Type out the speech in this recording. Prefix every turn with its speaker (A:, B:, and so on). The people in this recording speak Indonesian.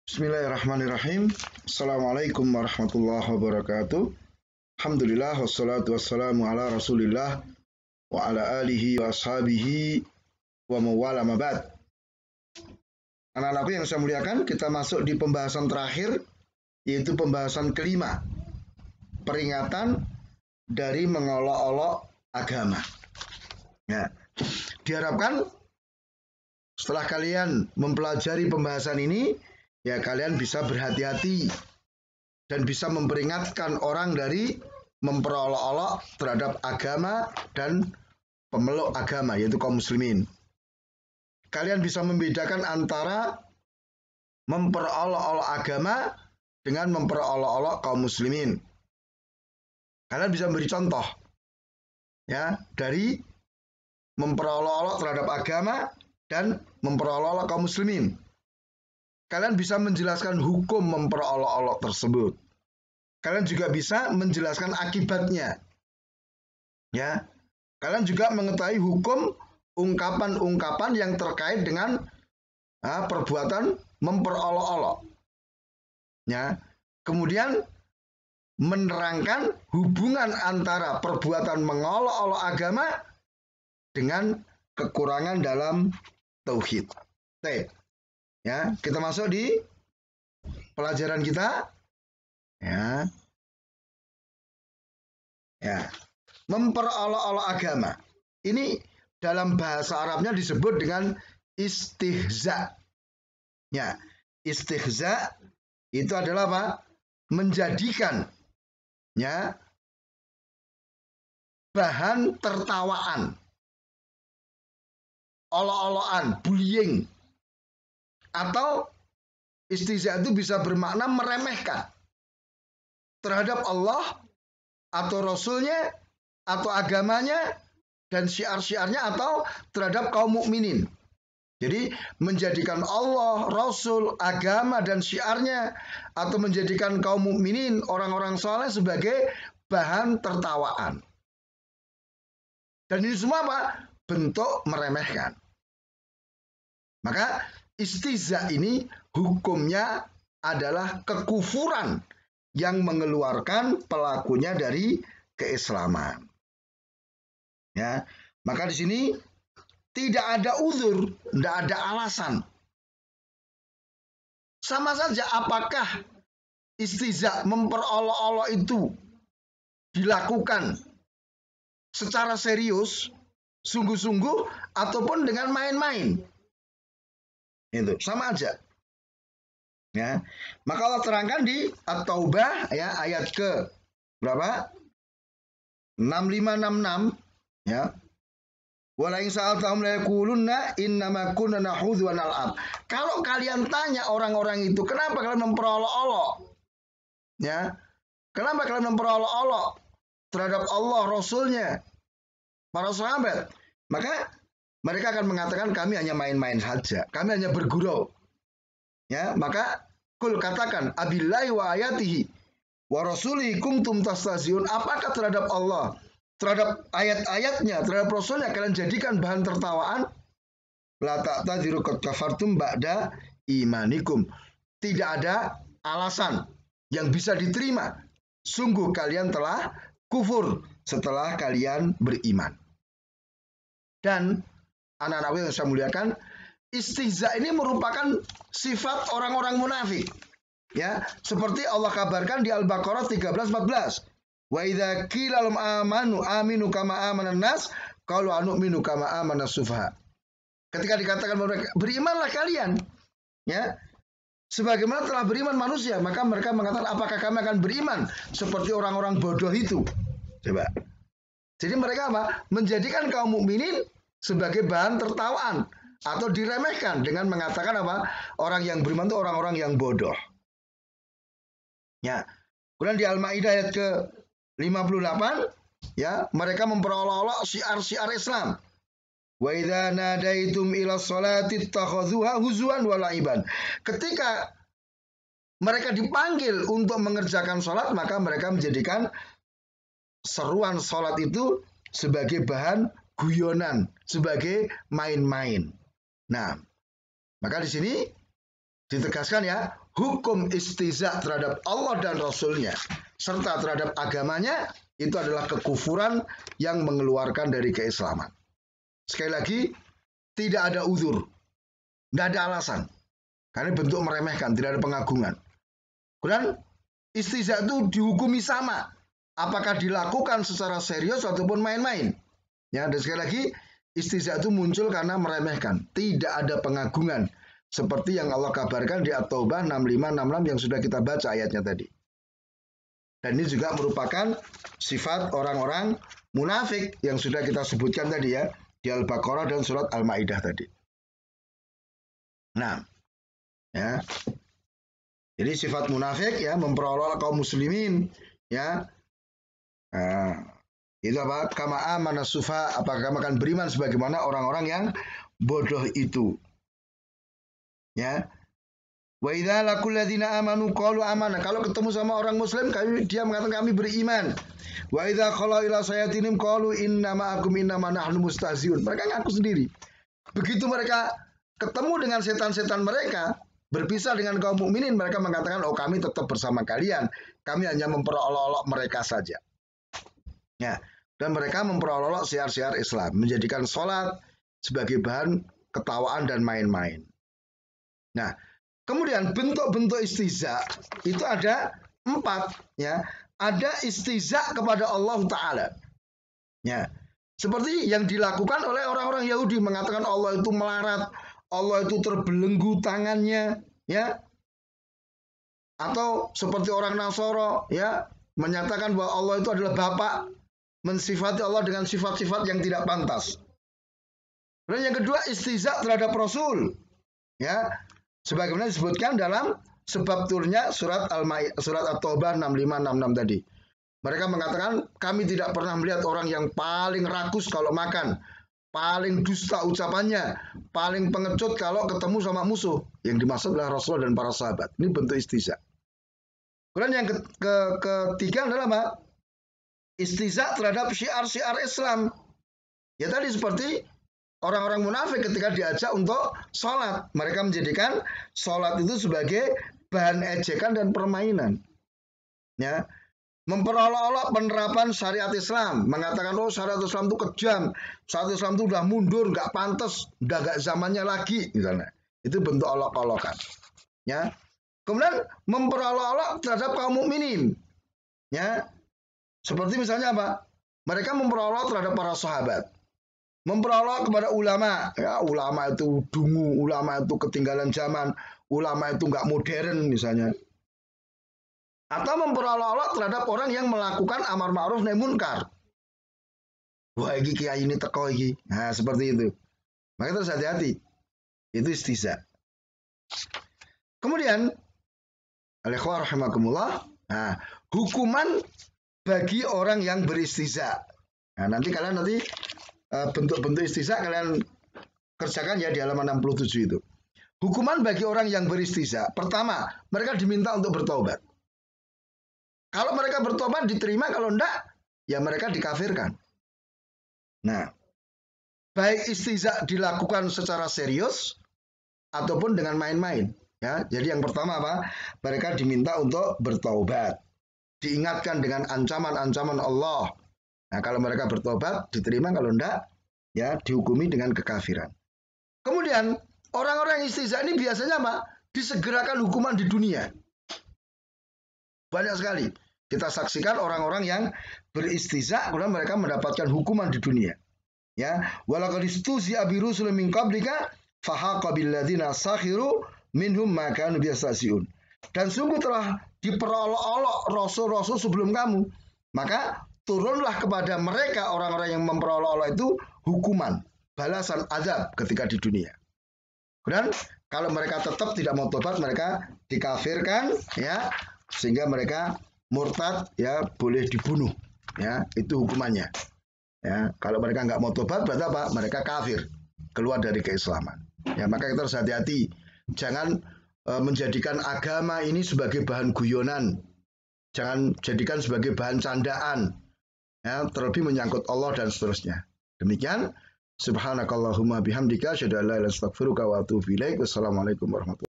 A: Bismillahirrahmanirrahim. Assalamualaikum warahmatullahi wabarakatuh. Alhamdulillah wassalatu wassalamu ala Rasulillah wa ala alihi wa ashabihi wa mawala mabad. Anak-anakku yang saya muliakan, kita masuk di pembahasan terakhir, yaitu pembahasan kelima, peringatan dari mengolok-olok agama. Ya, diharapkan setelah kalian mempelajari pembahasan ini, ya kalian bisa berhati-hati dan bisa memperingatkan orang dari memperolok-olok terhadap agama dan pemeluk agama, yaitu kaum muslimin. Kalian bisa membedakan antara memperolok-olok agama dengan memperolok-olok kaum muslimin. Kalian bisa memberi contoh ya dari memperolok-olok terhadap agama dan memperolok-olok kaum muslimin. Kalian bisa menjelaskan hukum memperolok-olok tersebut. Kalian juga bisa menjelaskan akibatnya. Ya. Kalian juga mengetahui hukum ungkapan-ungkapan yang terkait dengan perbuatan memperolok-olok. Ya. Kemudian menerangkan hubungan antara perbuatan mengolok-olok agama dengan kekurangan dalam tauhid. Ya, kita masuk di pelajaran kita. Ya. Ya. Memperolok-olok agama. Ini dalam bahasa Arabnya disebut dengan istihza. Ya, istihza itu adalah apa? Menjadikan ya bahan tertawaan, olok-olokan, bullying. Atau istihza itu bisa bermakna meremehkan terhadap Allah atau Rasulnya atau agamanya dan syiar-syiarnya atau terhadap kaum mukminin. Jadi menjadikan Allah, Rasul, agama dan syiarnya atau menjadikan kaum mukminin, orang-orang soleh sebagai bahan tertawaan. Dan ini semua apa? Bentuk meremehkan. Maka istihza ini hukumnya adalah kekufuran yang mengeluarkan pelakunya dari keislaman. Ya, maka di sini tidak ada uzur, tidak ada alasan. Sama saja apakah istihza memperolok-olok itu dilakukan secara serius, sungguh-sungguh ataupun dengan main-main. Itu sama aja. Ya. Maka Allah terangkan di At-Taubah ya ayat ke berapa? 6566 ya. Wala in sa'altahum la yaqulunna innama kunna nahudhu wa nal'ab. Kalau kalian tanya orang-orang itu, kenapa kalian memperolok-olok? Ya. Kenapa kalian memperolok-olok terhadap Allah, Rasulnya, para sahabat? Maka mereka akan mengatakan kami hanya main-main saja, kami hanya bergurau. Ya, maka kul katakan abillahi wa ayatihi wa rasulihi kuntum tastahzi'un. Apakah terhadap Allah, terhadap ayat-ayatnya, terhadap Rasulnya kalian jadikan bahan tertawaan? La ta'tadiru qad kafartum ba'da imanikum. Tidak ada alasan yang bisa diterima. Sungguh kalian telah kufur setelah kalian beriman. Dan anak-anak yang saya muliakan, istihza ini merupakan sifat orang-orang munafik. Ya, seperti Allah kabarkan di Al-Baqarah 13-14. Wa idza qila lahum aminu kama amanan nas qalu anu'minu kama amanas sufaha. Ketika dikatakan mereka berimanlah kalian, ya, sebagaimana telah beriman manusia, maka mereka mengatakan apakah kami akan beriman seperti orang-orang bodoh itu? Coba. Jadi mereka apa? Menjadikan kaum mukminin sebagai bahan tertawaan atau diremehkan dengan mengatakan apa? Orang yang beriman itu orang-orang yang bodoh. Ya. Kemudian di Al-Maidah ayat ke-58 ya, mereka memperolok-olok syiar-syiar Islam. Wa idza nadaitum ila sholati takhadhuha huzwan wa la'iban. Ketika mereka dipanggil untuk mengerjakan sholat, maka mereka menjadikan seruan sholat itu sebagai bahan guyonan, sebagai main-main. Nah, maka di sini Ditegaskan ya, hukum istihza terhadap Allah dan Rasulnya serta terhadap agamanya itu adalah kekufuran yang mengeluarkan dari keislaman. Sekali lagi, tidak ada uzur, tidak ada alasan. Karena bentuk meremehkan, tidak ada pengagungan. Kemudian istihza itu dihukumi sama, apakah dilakukan secara serius ataupun main-main. Ya, dan sekali lagi, istihza itu muncul karena meremehkan, tidak ada pengagungan. Seperti yang Allah kabarkan di At-Taubah 65-66 yang sudah kita baca ayatnya tadi. Dan ini juga merupakan sifat orang-orang munafik yang sudah kita sebutkan tadi ya, di Al-Baqarah dan surat Al-Maidah tadi. Nah, ya. Jadi sifat munafik ya, memperolok kaum muslimin ya. Itu apa? Kama amana sufa, apakah kamu akan beriman sebagaimana orang-orang yang bodoh itu. Ya. Wa idza laqul ladzina amanu qalu amanah. Kalau ketemu sama orang muslim, dia mengatakan kami beriman. Wa idza khala ila sayatinim qalu inna ma'akum innama nahnu mustahziun. Mereka ngaku sendiri. Begitu mereka ketemu dengan setan-setan mereka, berpisah dengan kaum mukminin, mereka mengatakan, "Oh, kami tetap bersama kalian. Kami hanya memperolok-olok mereka saja." Ya, dan mereka memperolok syiar-syiar Islam, menjadikan sholat sebagai bahan ketawaan dan main-main. Nah, kemudian bentuk-bentuk istihza itu ada 4 ya. Ada istihza kepada Allah Ta'ala. Ya. Seperti yang dilakukan oleh orang-orang Yahudi, mengatakan Allah itu melarat, Allah itu terbelenggu tangannya, ya. Atau seperti orang Nasoro, ya, menyatakan bahwa Allah itu adalah Bapa, mensifati Allah dengan sifat-sifat yang tidak pantas. Dan yang kedua, istihza terhadap Rasul, ya. Sebagaimana disebutkan dalam sebab turunnya surat At-Taubah 65-66 tadi. Mereka mengatakan kami tidak pernah melihat orang yang paling rakus kalau makan, paling dusta ucapannya, paling pengecut kalau ketemu sama musuh. Yang dimaksud adalah Rasul dan para sahabat. Ini bentuk istihza. Kemudian yang ketiga adalah apa? Istihza terhadap syiar-syiar Islam. Ya tadi seperti orang-orang munafik ketika diajak untuk sholat. Mereka menjadikan sholat itu sebagai bahan ejekan dan permainan. Ya, memperolok-olok penerapan syariat Islam. Mengatakan, oh syariat Islam itu kejam. Syariat Islam itu udah mundur, nggak pantas, udah nggak zamannya lagi. Misalnya. Itu bentuk olok-olokan. Ya. Kemudian memperolok-olok terhadap kaum mukminin. Ya. Seperti misalnya apa? Mereka memperolok terhadap para sahabat. Memperolok kepada ulama, ya ulama itu dungu, ulama itu ketinggalan zaman, ulama itu nggak modern misalnya. Atau memperolok-olok terhadap orang yang melakukan amar ma'ruf nahi munkar. Wah ini kiai ini teko iki. Nah seperti itu. Maka terus hati-hati. Itu istihza. Kemudian, al-ikhwah rahimakumullah, nah, hukuman bagi orang yang beristihza. Nah nanti kalian bentuk-bentuk istihza kalian kerjakan ya di halaman 67 itu. Hukuman bagi orang yang beristihza. Pertama, mereka diminta untuk bertobat. Kalau mereka bertobat diterima, kalau enggak, ya mereka dikafirkan. Nah, baik istihza dilakukan secara serius ataupun dengan main-main. Ya, jadi yang pertama apa? Mereka diminta untuk bertobat. Diingatkan dengan ancaman-ancaman Allah. Nah, kalau mereka bertobat, diterima. Kalau enggak, ya dihukumi dengan kekafiran. Kemudian, orang-orang istihza ini biasanya apa? Disegerakan hukuman di dunia. Banyak sekali. Kita saksikan orang-orang yang beristihza, kemudian mereka mendapatkan hukuman di dunia. Ya, walaqad istuzi'a bi rusulin min qablika fahaqa bil ladzina sakhiru minhum ma kanu yastahzi'un. Dan sungguh telah diperolok-olok rasul-rasul sebelum kamu. Maka turunlah kepada mereka orang-orang yang memperolok-olok itu hukuman, balasan azab ketika di dunia. Dan kalau mereka tetap tidak mau tobat, mereka dikafirkan, ya, sehingga mereka murtad, ya, boleh dibunuh, ya, itu hukumannya. Ya, kalau mereka nggak mau tobat, berarti apa? Mereka kafir, keluar dari keislaman. Ya, maka kita harus hati-hati, jangan menjadikan agama ini sebagai bahan guyonan, jangan jadikan sebagai bahan candaan. Ya, terlebih menyangkut Allah dan seterusnya. Demikian, subhanakallahumma bihamdika asyhadu an la ilaha illa anta astaghfiruka wa atubu ilaik. Wassalamualaikum warahmatullahi wabarakatuh.